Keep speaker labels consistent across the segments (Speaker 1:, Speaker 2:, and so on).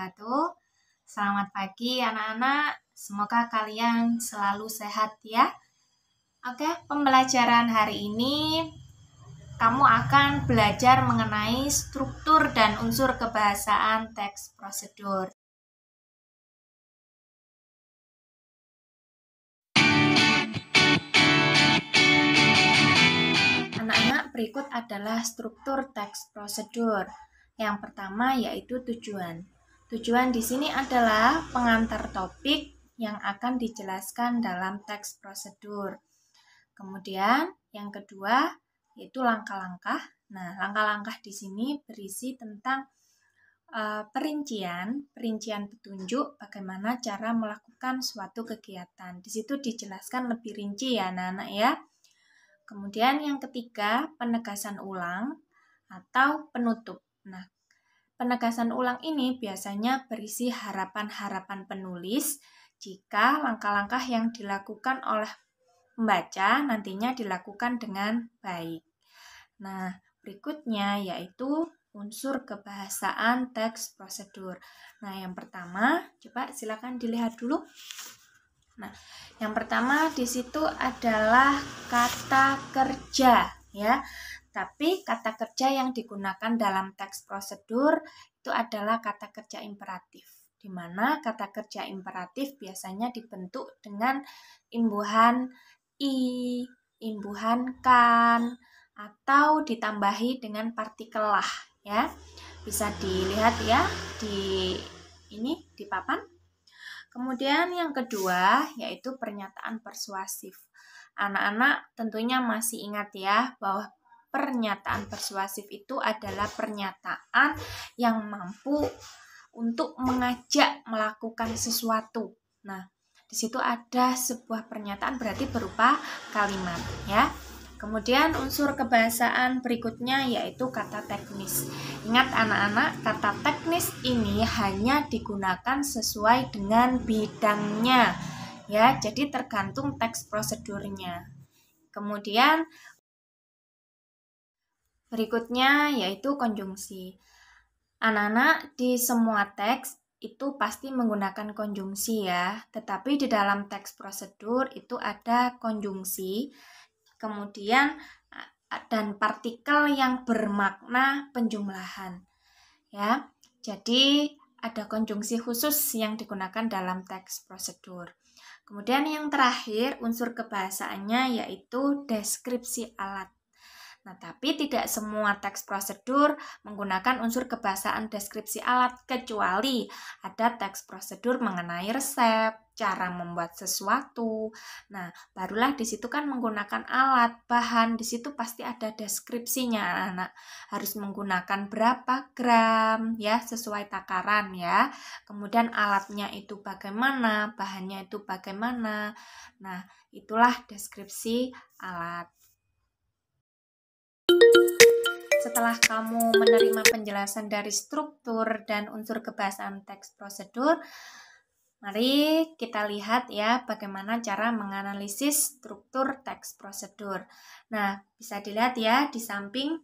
Speaker 1: wabarakatuh. Selamat pagi anak-anak, semoga kalian selalu sehat ya. Oke, pembelajaran hari ini kamu akan belajar mengenai struktur dan unsur kebahasaan teks prosedur. Anak-anak, berikut adalah struktur teks prosedur. Yang pertama yaitu tujuan. Tujuan di sini adalah pengantar topik yang akan dijelaskan dalam teks prosedur. Kemudian yang kedua yaitu langkah-langkah. Nah, langkah-langkah di sini berisi tentang perincian petunjuk bagaimana cara melakukan suatu kegiatan. Di situ dijelaskan lebih rinci ya anak-anak ya. Kemudian yang ketiga, penegasan ulang atau penutup. Nah, penegasan ulang ini biasanya berisi harapan-harapan penulis jika langkah-langkah yang dilakukan oleh pembaca nantinya dilakukan dengan baik. Nah, berikutnya yaitu unsur kebahasaan teks prosedur. Nah, yang pertama, coba silakan dilihat dulu. Nah, yang pertama di situ adalah kata kerja ya. Tapi kata kerja yang digunakan dalam teks prosedur itu adalah kata kerja imperatif, di mana kata kerja imperatif biasanya dibentuk dengan imbuhan i, imbuhan kan, atau ditambahi dengan partikel lah ya. Bisa dilihat ya di papan. Kemudian yang kedua yaitu pernyataan persuasif. Anak-anak tentunya masih ingat ya bahwa pernyataan persuasif itu adalah pernyataan yang mampu untuk mengajak melakukan sesuatu. Nah, di situ ada sebuah pernyataan berarti berupa kalimat ya. Kemudian unsur kebahasaan berikutnya yaitu kata teknis. Ingat anak-anak, kata teknis ini hanya digunakan sesuai dengan bidangnya ya. Jadi tergantung teks prosedurnya. Kemudian berikutnya yaitu konjungsi. Anak-anak, di semua teks itu pasti menggunakan konjungsi ya. Tetapi di dalam teks prosedur itu ada konjungsi. Kemudian dan partikel yang bermakna penjumlahan. Ya. Jadi ada konjungsi khusus yang digunakan dalam teks prosedur. Kemudian yang terakhir unsur kebahasaannya yaitu deskripsi alat. Nah, tapi tidak semua teks prosedur menggunakan unsur kebahasaan deskripsi alat, kecuali ada teks prosedur mengenai resep, cara membuat sesuatu. Nah, barulah di situ kan menggunakan alat, bahan, di situ pasti ada deskripsinya, anak. Harus menggunakan berapa gram, ya, sesuai takaran, ya. Kemudian alatnya itu bagaimana, bahannya itu bagaimana. Nah, itulah deskripsi alat. Setelah kamu menerima penjelasan dari struktur dan unsur kebahasaan teks prosedur, mari kita lihat ya bagaimana cara menganalisis struktur teks prosedur. Nah, bisa dilihat ya di samping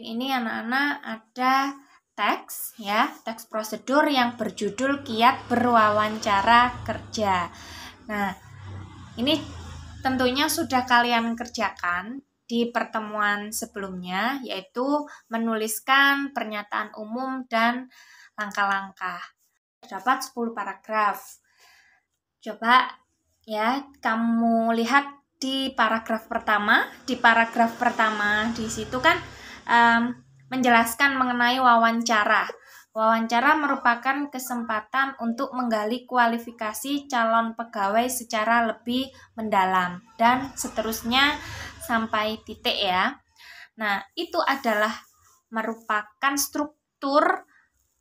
Speaker 1: ini anak-anak ada teks ya, teks prosedur yang berjudul Kiat Berwawancara Kerja. Nah, ini tentunya sudah kalian kerjakan di pertemuan sebelumnya, yaitu menuliskan pernyataan umum dan langkah-langkah. Terdapat 10 paragraf. Coba ya kamu lihat di paragraf pertama. Di paragraf pertama di situ kan menjelaskan mengenai wawancara. Wawancara merupakan kesempatan untuk menggali kualifikasi calon pegawai secara lebih mendalam dan seterusnya sampai titik ya. Nah, itu adalah merupakan struktur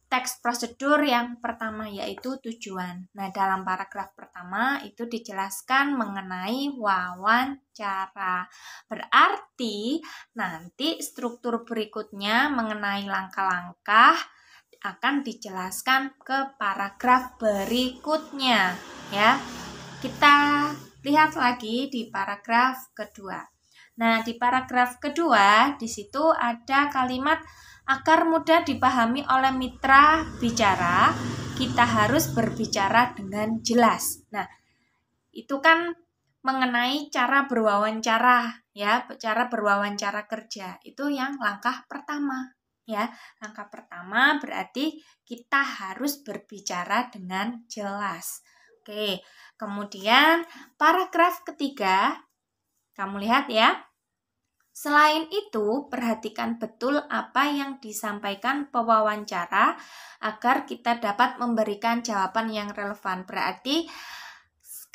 Speaker 1: teks prosedur yang pertama yaitu tujuan. Nah, dalam paragraf pertama itu dijelaskan mengenai wawancara. Berarti nanti struktur berikutnya mengenai langkah-langkah akan dijelaskan ke paragraf berikutnya ya. Kita lihat lagi di paragraf kedua. Nah, di paragraf kedua di situ ada kalimat Agar mudah dipahami oleh mitra bicara, kita harus berbicara dengan jelas. Nah, itu kan mengenai cara berwawancara ya, cara berwawancara kerja. Itu yang langkah pertama ya. Langkah pertama berarti kita harus berbicara dengan jelas. Oke, kemudian paragraf ketiga, kamu lihat ya. Selain itu, perhatikan betul apa yang disampaikan pewawancara agar kita dapat memberikan jawaban yang relevan. Berarti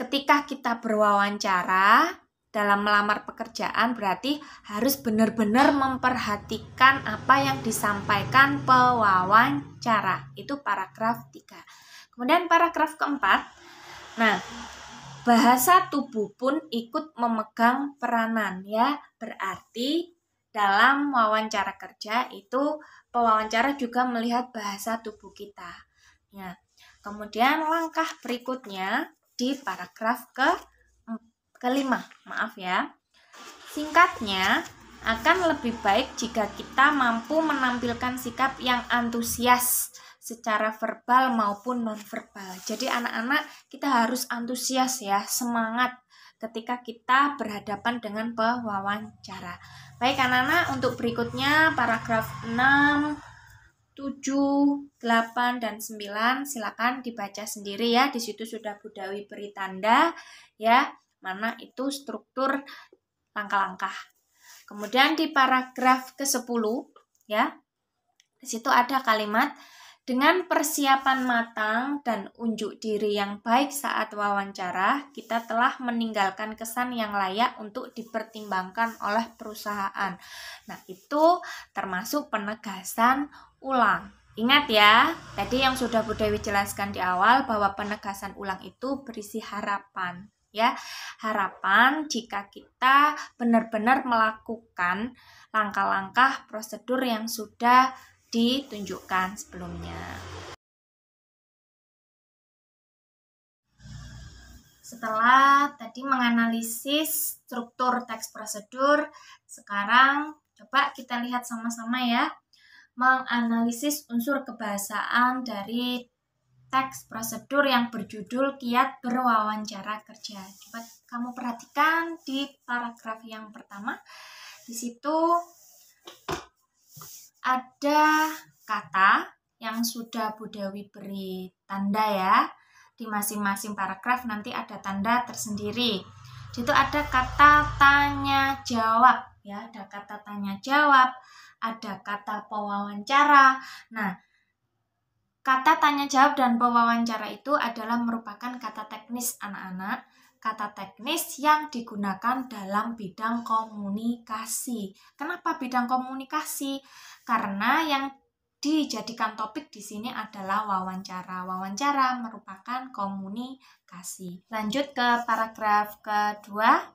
Speaker 1: ketika kita berwawancara dalam melamar pekerjaan, berarti harus benar-benar memperhatikan apa yang disampaikan pewawancara. Itu paragraf 3. Kemudian paragraf keempat. Nah, bahasa tubuh pun ikut memegang peranan ya. Berarti dalam wawancara kerja itu pewawancara juga melihat bahasa tubuh kita. Ya. Kemudian langkah berikutnya di paragraf kelima, maaf ya. Singkatnya, akan lebih baik jika kita mampu menampilkan sikap yang antusias secara verbal maupun nonverbal. Jadi anak-anak kita harus antusias ya, semangat ketika kita berhadapan dengan pewawancara. Baik anak-anak, untuk berikutnya paragraf 6, 7, 8, dan 9 silakan dibaca sendiri ya. Di situ sudah Bu Dawi beri tanda ya, mana itu struktur langkah-langkah. Kemudian di paragraf ke-10 ya, di situ ada kalimat dengan persiapan matang dan unjuk diri yang baik saat wawancara, kita telah meninggalkan kesan yang layak untuk dipertimbangkan oleh perusahaan. Nah, itu termasuk penegasan ulang. Ingat ya, tadi yang sudah Bu Dewi jelaskan di awal bahwa penegasan ulang itu berisi harapan. Ya, harapan jika kita benar-benar melakukan langkah-langkah prosedur yang sudah ditunjukkan sebelumnya. Setelah tadi menganalisis struktur teks prosedur, sekarang coba kita lihat sama-sama ya, menganalisis unsur kebahasaan dari teks prosedur yang berjudul Kiat Berwawancara Kerja. Coba kamu perhatikan di paragraf yang pertama. Di situ ada kata yang sudah Bu Dewi beri tanda ya. Di masing-masing paragraf nanti ada tanda tersendiri. Di situ ada kata tanya jawab ya, ada kata tanya jawab, ada kata pewawancara. Nah, kata tanya jawab dan pewawancara itu adalah merupakan kata teknis anak-anak. Kata teknis yang digunakan dalam bidang komunikasi. Kenapa bidang komunikasi? Karena yang dijadikan topik di sini adalah wawancara. Wawancara merupakan komunikasi. Lanjut ke paragraf kedua.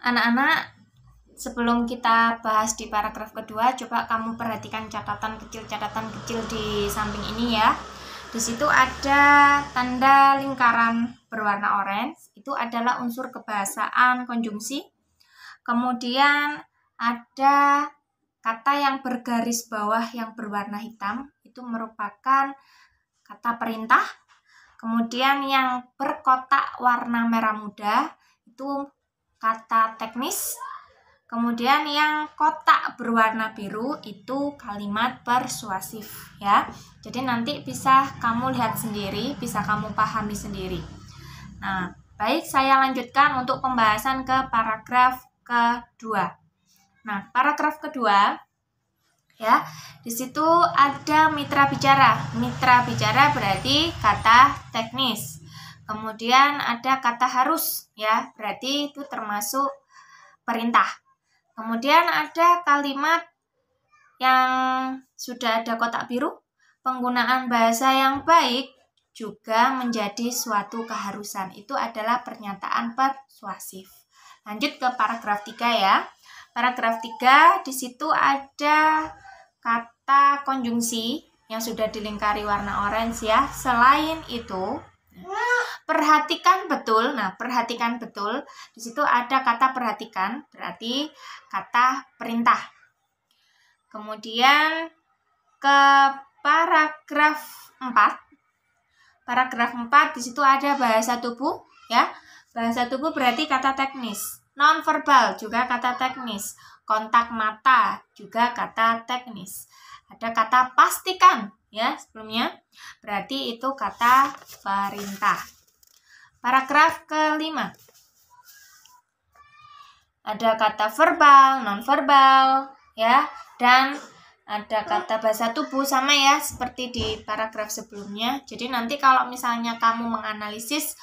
Speaker 1: Anak-anak, sebelum kita bahas di paragraf kedua, coba kamu perhatikan catatan kecil di samping ini ya. Di situ ada tanda lingkaran berwarna orange, itu adalah unsur kebahasaan konjungsi. Kemudian ada kata yang bergaris bawah yang berwarna hitam, itu merupakan kata perintah. Kemudian yang berkotak warna merah muda, itu kata teknis. Kemudian yang kotak berwarna biru itu kalimat persuasif ya. Jadi nanti bisa kamu lihat sendiri, bisa kamu pahami sendiri. Nah, baik, saya lanjutkan untuk pembahasan ke paragraf kedua. Nah, paragraf kedua ya, di situ ada mitra bicara. Mitra bicara berarti kata teknis. Kemudian ada kata harus ya, berarti itu termasuk perintah. Kemudian ada kalimat yang sudah ada kotak biru, penggunaan bahasa yang baik juga menjadi suatu keharusan. Itu adalah pernyataan persuasif. Lanjut ke paragraf 3 ya. Paragraf 3 di situ ada kata konjungsi yang sudah dilingkari warna orange ya. Selain itu, perhatikan betul. Nah, perhatikan betul. Di situ ada kata perhatikan, berarti kata perintah. Kemudian ke paragraf 4. Paragraf 4 di situ ada bahasa tubuh ya. Bahasa tubuh berarti kata teknis. Non-verbal juga kata teknis. Kontak mata juga kata teknis. Ada kata pastikan ya sebelumnya. Berarti itu kata perintah. Paragraf ke-5. Ada kata verbal, non-verbal ya, dan ada kata bahasa tubuh sama ya seperti di paragraf sebelumnya. Jadi nanti kalau misalnya kamu menganalisis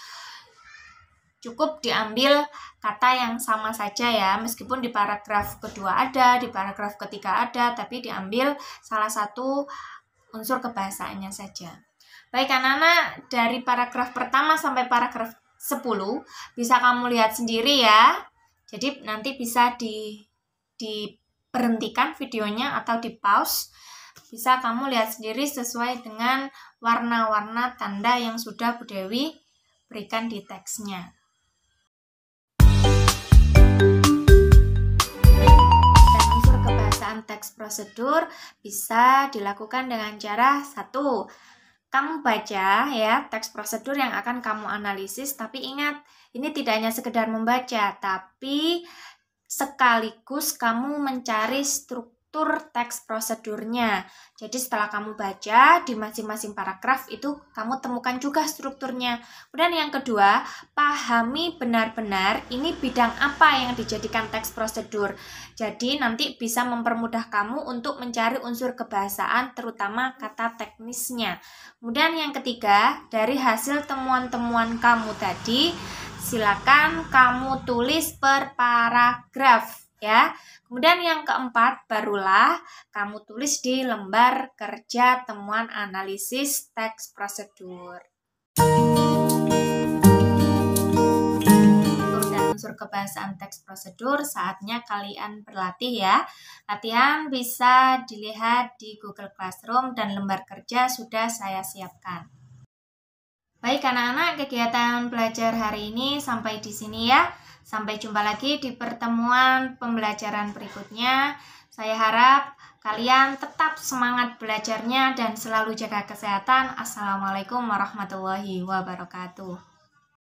Speaker 1: cukup diambil kata yang sama saja ya, meskipun di paragraf kedua ada, di paragraf ketiga ada, tapi diambil salah satu unsur kebahasaannya saja. Baik anak-anak, dari paragraf pertama sampai paragraf 10 bisa kamu lihat sendiri ya. Jadi nanti bisa diberhentikan videonya atau di pause. Bisa kamu lihat sendiri sesuai dengan warna-warna tanda yang sudah Bu Dewi berikan di teksnya. Dan unsur kebahasaan teks prosedur bisa dilakukan dengan cara 1. Kamu baca ya teks prosedur yang akan kamu analisis, tapi ingat ini tidak hanya sekedar membaca, tapi sekaligus kamu mencari struktur teks prosedurnya. Jadi setelah kamu baca di masing-masing paragraf itu kamu temukan juga strukturnya. Kemudian yang kedua, pahami benar-benar ini bidang apa yang dijadikan teks prosedur. Jadi nanti bisa mempermudah kamu untuk mencari unsur kebahasaan terutama kata teknisnya. Kemudian yang ketiga, dari hasil temuan-temuan kamu tadi silakan kamu tulis per paragraf ya. Kemudian yang keempat, barulah kamu tulis di lembar kerja temuan analisis teks prosedur. Dan unsur kebahasaan teks prosedur saatnya kalian berlatih ya. Latihan bisa dilihat di Google Classroom dan lembar kerja sudah saya siapkan. Baik anak-anak, kegiatan belajar hari ini sampai di sini ya. Sampai jumpa lagi di pertemuan pembelajaran berikutnya. Saya harap kalian tetap semangat belajarnya dan selalu jaga kesehatan. Assalamualaikum warahmatullahi wabarakatuh.